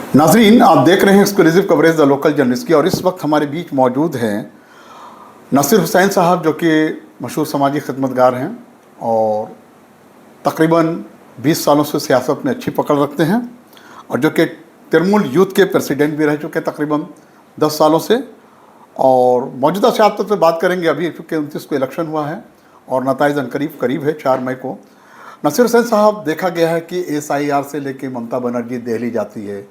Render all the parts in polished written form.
नाजरीन, आप देख रहे हैं exclusive coverage the local journalist की। और इस वक्त हमारे बीच मौजूद हैं नासिर हुसैन साहब, जो कि मशहूर समाजी खिदमतगार हैं और तकरीबन 20 सालों से सियासत में अच्छी पकड़ रखते हैं, और जो कि तृणमूल यूथ के प्रेसिडेंट भी रह चुके तकरीबन 10 सालों से। और मौजूदा सियासत पर बात करेंगे। अभी चूँकि 29 को इलेक्शन हुआ है और नतीजा करीब है 4 मई को। नासिर हुसैन साहब, देखा गया है कि SIR से लेके ममता बनर्जी दिल्ली जाती है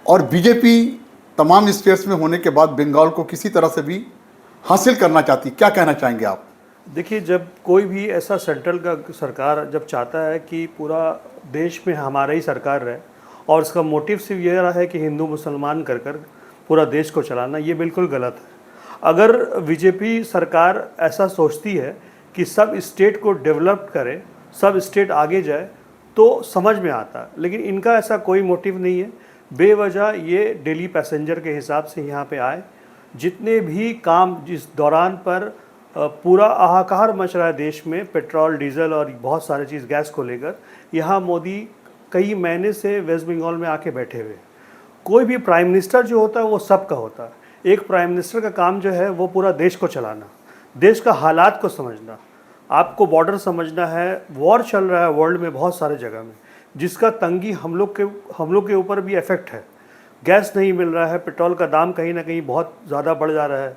और बीजेपी तमाम स्टेट्स में होने के बाद बंगाल को किसी तरह से भी हासिल करना चाहती। क्या कहना चाहेंगे आप? देखिए, जब कोई भी ऐसा सेंट्रल का सरकार जब चाहता है कि पूरा देश में हमारा ही सरकार रहे और उसका मोटिव सिर्फ ये रहा है कि हिंदू मुसलमान कर पूरा देश को चलाना, ये बिल्कुल गलत है। अगर बीजेपी सरकार ऐसा सोचती है कि सब स्टेट को डेवलप करे, सब स्टेट आगे जाए, तो समझ में आता है, लेकिन इनका ऐसा कोई मोटिव नहीं है। बेवजह ये डेली पैसेंजर के हिसाब से यहाँ पे आए। जितने भी काम जिस दौरान पर पूरा हाहाकार मच रहा है देश में, पेट्रोल डीजल और बहुत सारे चीज़ गैस को लेकर, यहाँ मोदी कई महीने से वेस्ट बंगाल में आके बैठे हुए। कोई भी प्राइम मिनिस्टर जो होता है वो सबका होता है। एक प्राइम मिनिस्टर का काम जो है वो पूरा देश को चलाना, देश का हालात को समझना, आपको बॉर्डर समझना है। वॉर चल रहा है वर्ल्ड में बहुत सारे जगह में, जिसका तंगी हम लोग के ऊपर भी इफेक्ट है। गैस नहीं मिल रहा है, पेट्रोल का दाम कहीं ना कहीं बहुत ज़्यादा बढ़ जा रहा है,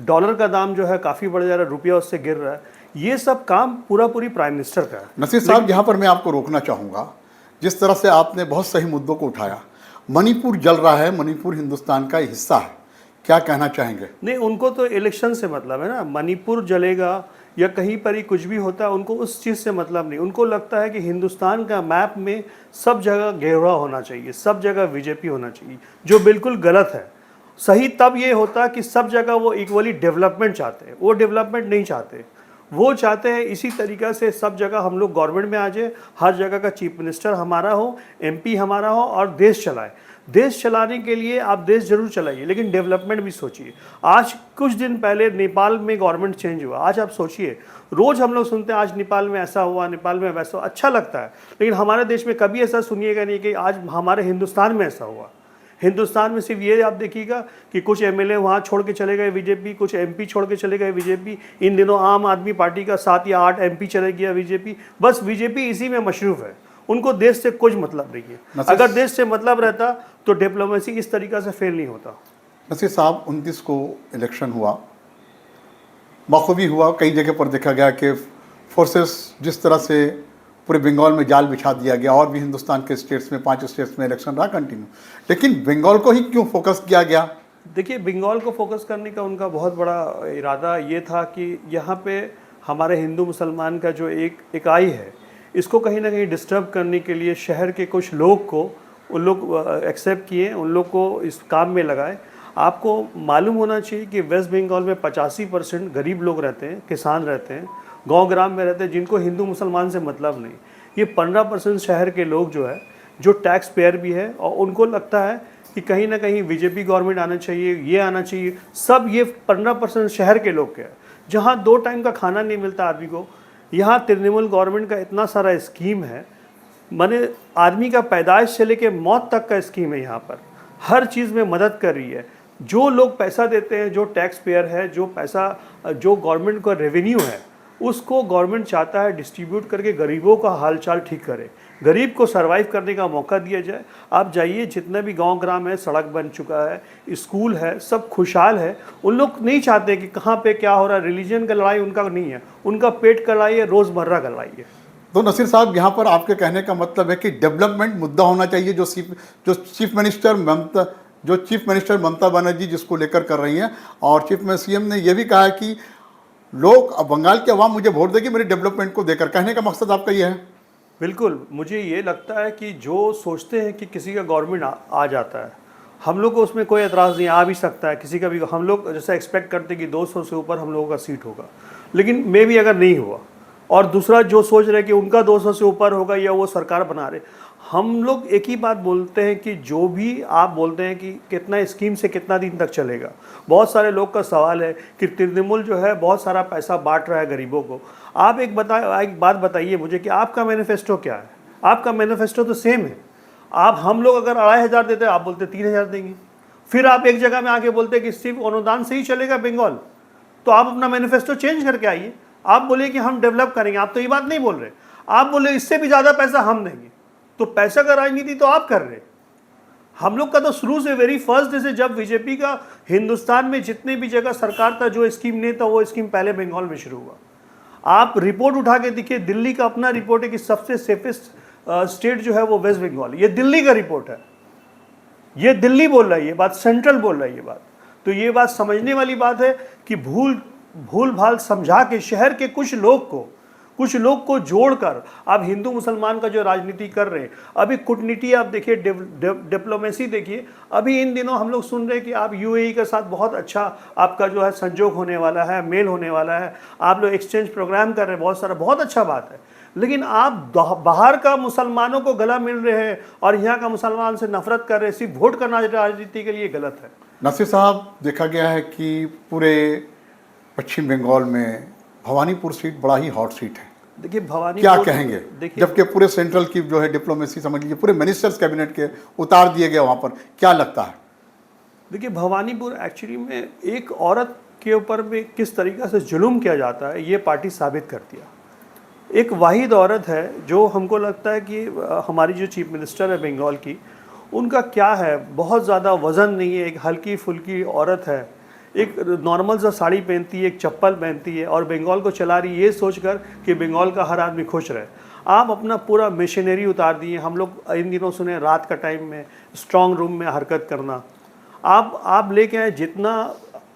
डॉलर का दाम जो है काफ़ी बढ़ जा रहा है, रुपया उससे गिर रहा है। ये सब काम पूरी प्राइम मिनिस्टर का है। नसीर साहब, यहाँ पर मैं आपको रोकना चाहूँगा। जिस तरह से आपने बहुत सही मुद्दों को उठाया, मणिपुर जल रहा है, मणिपुर हिंदुस्तान का हिस्सा है, क्या कहना चाहेंगे? नहीं, उनको तो इलेक्शन से मतलब है ना। मणिपुर जलेगा या कहीं पर ही कुछ भी होता है, उनको उस चीज़ से मतलब नहीं। उनको लगता है कि हिंदुस्तान का मैप में सब जगह घेरा होना चाहिए, सब जगह बीजेपी होना चाहिए, जो बिल्कुल गलत है। सही तब ये होता कि सब जगह वो इक्वली डेवलपमेंट चाहते हैं। वो डेवलपमेंट नहीं चाहते, वो चाहते हैं इसी तरीक़ा से सब जगह हम लोग गवर्नमेंट में आ जाए, हर जगह का चीफ मिनिस्टर हमारा हो, MP हमारा हो और देश चलाए। देश चलाने के लिए आप देश जरूर चलाइए, लेकिन डेवलपमेंट भी सोचिए। आज कुछ दिन पहले नेपाल में गवर्नमेंट चेंज हुआ। आज आप सोचिए, रोज़ हम लोग सुनते हैं आज नेपाल में ऐसा हुआ, नेपाल में वैसा हुआ, अच्छा लगता है। लेकिन हमारे देश में कभी ऐसा सुनिएगा नहीं कि आज हमारे हिंदुस्तान में ऐसा हुआ। हिंदुस्तान में सिर्फ ये आप देखिएगा कि कुछ MLA वहाँ छोड़ के चले गए बीजेपी, कुछ MP छोड़ के चले गए बीजेपी। इन दिनों आम आदमी पार्टी का 7 या 8 MP चले गया बीजेपी। बस बीजेपी इसी में मशरूफ़ है, उनको देश से कुछ मतलब नहीं है। अगर देश से मतलब रहता तो डिप्लोमेसी इस तरीक़ा से फेल नहीं होता। नसीर साहब, 29 को इलेक्शन हुआ, बखूबी हुआ। कई जगह पर देखा गया कि फोर्सेस जिस तरह से पूरे बंगाल में जाल बिछा दिया गया, और भी हिंदुस्तान के स्टेट्स में 5 स्टेट्स में इलेक्शन रहा कंटिन्यू, लेकिन बंगाल को ही क्यों फोकस किया गया? देखिए, बंगाल को फोकस करने का उनका बहुत बड़ा इरादा ये था कि यहाँ पे हमारे हिंदू मुसलमान का जो एक इकाई है, इसको कहीं ना कहीं डिस्टर्ब करने के लिए शहर के कुछ लोग को उन लोग एक्सेप्ट किए, उन लोग को इस काम में लगाए। आपको मालूम होना चाहिए कि वेस्ट बंगाल में 85% गरीब लोग रहते हैं, किसान रहते हैं, गांव ग्राम में रहते हैं, जिनको हिंदू मुसलमान से मतलब नहीं। ये 15% शहर के लोग जो है, जो टैक्स पेयर भी है, और उनको लगता है कि कहीं ना कहीं बीजेपी गवर्नमेंट आना चाहिए, ये आना चाहिए। सब ये 15% शहर के लोग के हैं, जहाँ 2 टाइम का खाना नहीं मिलता आदमी को। यहाँ तृणमूल गवर्नमेंट का इतना सारा स्कीम है, माने आदमी का पैदाइश से लेके मौत तक का स्कीम है। यहाँ पर हर चीज़ में मदद कर रही है। जो लोग पैसा देते हैं, जो टैक्स पेयर है, जो पैसा जो गवर्नमेंट का रेवेन्यू है, उसको गवर्नमेंट चाहता है डिस्ट्रीब्यूट करके गरीबों का हालचाल ठीक करे, गरीब को सरवाइव करने का मौका दिया जाए। आप जाइए, जितने भी गांव ग्राम है, सड़क बन चुका है, स्कूल है, सब खुशहाल है। उन लोग नहीं चाहते कि कहाँ पे क्या हो रहा है। रिलीजन का लड़ाई उनका नहीं है, उनका पेट का लड़ाई है, रोज़मर्रा का लड़ाई है। तो नसीर साहब, यहाँ पर आपके कहने का मतलब है कि डेवलपमेंट मुद्दा होना चाहिए, जो चीफ मिनिस्टर ममता बनर्जी जिसको लेकर कर रही हैं। और CM ने यह भी कहा है कि लोग, बंगाल के अवाम मुझे वोट देगी मेरे डेवलपमेंट को देकर। कहने का मकसद आपका यह है? बिल्कुल, मुझे ये लगता है कि जो सोचते हैं कि किसी का गवर्नमेंट आ जाता है, हम लोग को उसमें कोई एतराज़ नहीं, आ भी सकता है किसी का भी। हम लोग जैसा एक्सपेक्ट करते हैं कि 200 से ऊपर हम लोगों का सीट होगा, लेकिन मे भी अगर नहीं हुआ, और दूसरा जो सोच रहे कि उनका 200 से ऊपर होगा या वो सरकार बना रहे, हम लोग एक ही बात बोलते हैं कि जो भी आप बोलते हैं कि कितना स्कीम से कितना दिन तक चलेगा। बहुत सारे लोग का सवाल है कि तृणमूल जो है बहुत सारा पैसा बांट रहा है गरीबों को। आप एक बात बताइए मुझे कि आपका मैनिफेस्टो क्या है? आपका मैनिफेस्टो तो सेम है। आप हम लोग अगर 2500 देते हैं, आप बोलते 3000 देंगे। फिर आप एक जगह में आके बोलते कि सिर्फ अनुदान से ही चलेगा बंगाल, तो आप अपना मैनिफेस्टो चेंज करके आइए। आप बोले कि हम डेवलप करेंगे, आप तो ये बात नहीं बोल रहे। आप बोले इससे भी ज़्यादा पैसा हम देंगे, तो पैसा का राजनीति तो आप कर रहे। हम लोग का तो शुरू से वेरी फर्स्ट डे से, जब बीजेपी का हिंदुस्तान में जितने भी जगह सरकार था, जो स्कीम नहीं था वो स्कीम पहले बंगाल में शुरू हुआ। आप रिपोर्ट उठा के देखिए, दिल्ली का अपना रिपोर्ट है कि सबसे सेफेस्ट स्टेट जो है वो वेस्ट बंगाल। ये दिल्ली का रिपोर्ट है, ये दिल्ली बोल रहा है ये बात, सेंट्रल बोल रहा है ये बात। तो ये बात समझने वाली बात है कि भूल भाल समझा के शहर के कुछ लोग को जोड़कर आप हिंदू मुसलमान का जो राजनीति कर रहे हैं। अभी कूटनीति आप देखिए, डिप्लोमेसी देखिए। अभी इन दिनों हम लोग सुन रहे हैं कि आप यूएई के साथ बहुत अच्छा आपका जो है संजोग होने वाला है, मेल होने वाला है, आप लोग एक्सचेंज प्रोग्राम कर रहे हैं, बहुत सारा, बहुत अच्छा बात है। लेकिन आप बाहर का मुसलमानों को गला मिल रहे हैं और यहाँ का मुसलमान से नफरत कर रहे हैं सिर्फ वोट करना राजनीति के लिए, गलत है। नसीर साहब, देखा गया है कि पूरे पश्चिम बंगाल में भवानीपुर सीट बड़ा ही हॉट सीट है। देखिए भवानीपुर, क्या कहेंगे, देखिए जबकि पूरे सेंट्रल की जो है डिप्लोमेसी समझ लीजिए, पूरे मिनिस्टर्स कैबिनेट के उतार दिए गए वहाँ पर, क्या लगता है? देखिए भवानीपुर एक्चुअली में एक औरत के ऊपर में किस तरीक़े से जुल्म किया जाता है, ये पार्टी साबित करती है। एक वाहिद औरत है जो हमको लगता है कि हमारी जो चीफ मिनिस्टर है बंगाल की, उनका क्या है, बहुत ज़्यादा वज़न नहीं है, एक हल्की फुल्की औरत है, एक नॉर्मल सा साड़ी पहनती है, एक चप्पल पहनती है और बंगाल को चला रही है, ये सोचकर कि बंगाल का हर आदमी खुश रहे। आप अपना पूरा मशीनरी उतार दिए। हम लोग इन दिनों सुने रात का टाइम में स्ट्रॉन्ग रूम में हरकत करना। आप लेके आए जितना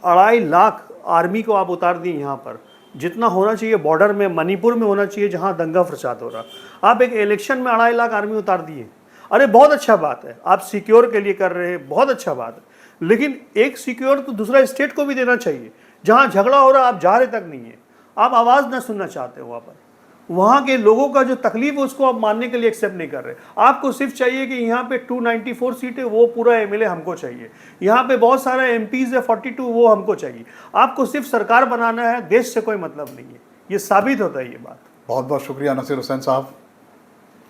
2.5 लाख आर्मी को आप उतार दिए यहाँ पर, जितना होना चाहिए बॉर्डर में, मणिपुर में होना चाहिए जहाँ दंगा फसाद हो रहा, आप एक इलेक्शन में 2.5 लाख आर्मी उतार दिए। अरे बहुत अच्छा बात है, आप सिक्योर के लिए कर रहे हैं, बहुत अच्छा बात है। लेकिन एक सिक्योर तो दूसरा स्टेट को भी देना चाहिए। जहाँ झगड़ा हो रहा आप जा रहे तक नहीं है, आप आवाज़ ना सुनना चाहते हो वहाँ पर। वहाँ के लोगों का जो तकलीफ है उसको आप मानने के लिए एक्सेप्ट नहीं कर रहे। आपको सिर्फ चाहिए कि यहाँ पे 294 सीट है, वो पूरा एमएलए हमको चाहिए। यहाँ पे बहुत सारा एमपीज है 42, वो हमको चाहिए। आपको सिर्फ सरकार बनाना है, देश से कोई मतलब नहीं है। ये साबित होता है ये बात। बहुत बहुत शुक्रिया नसीर हुसैन साहब।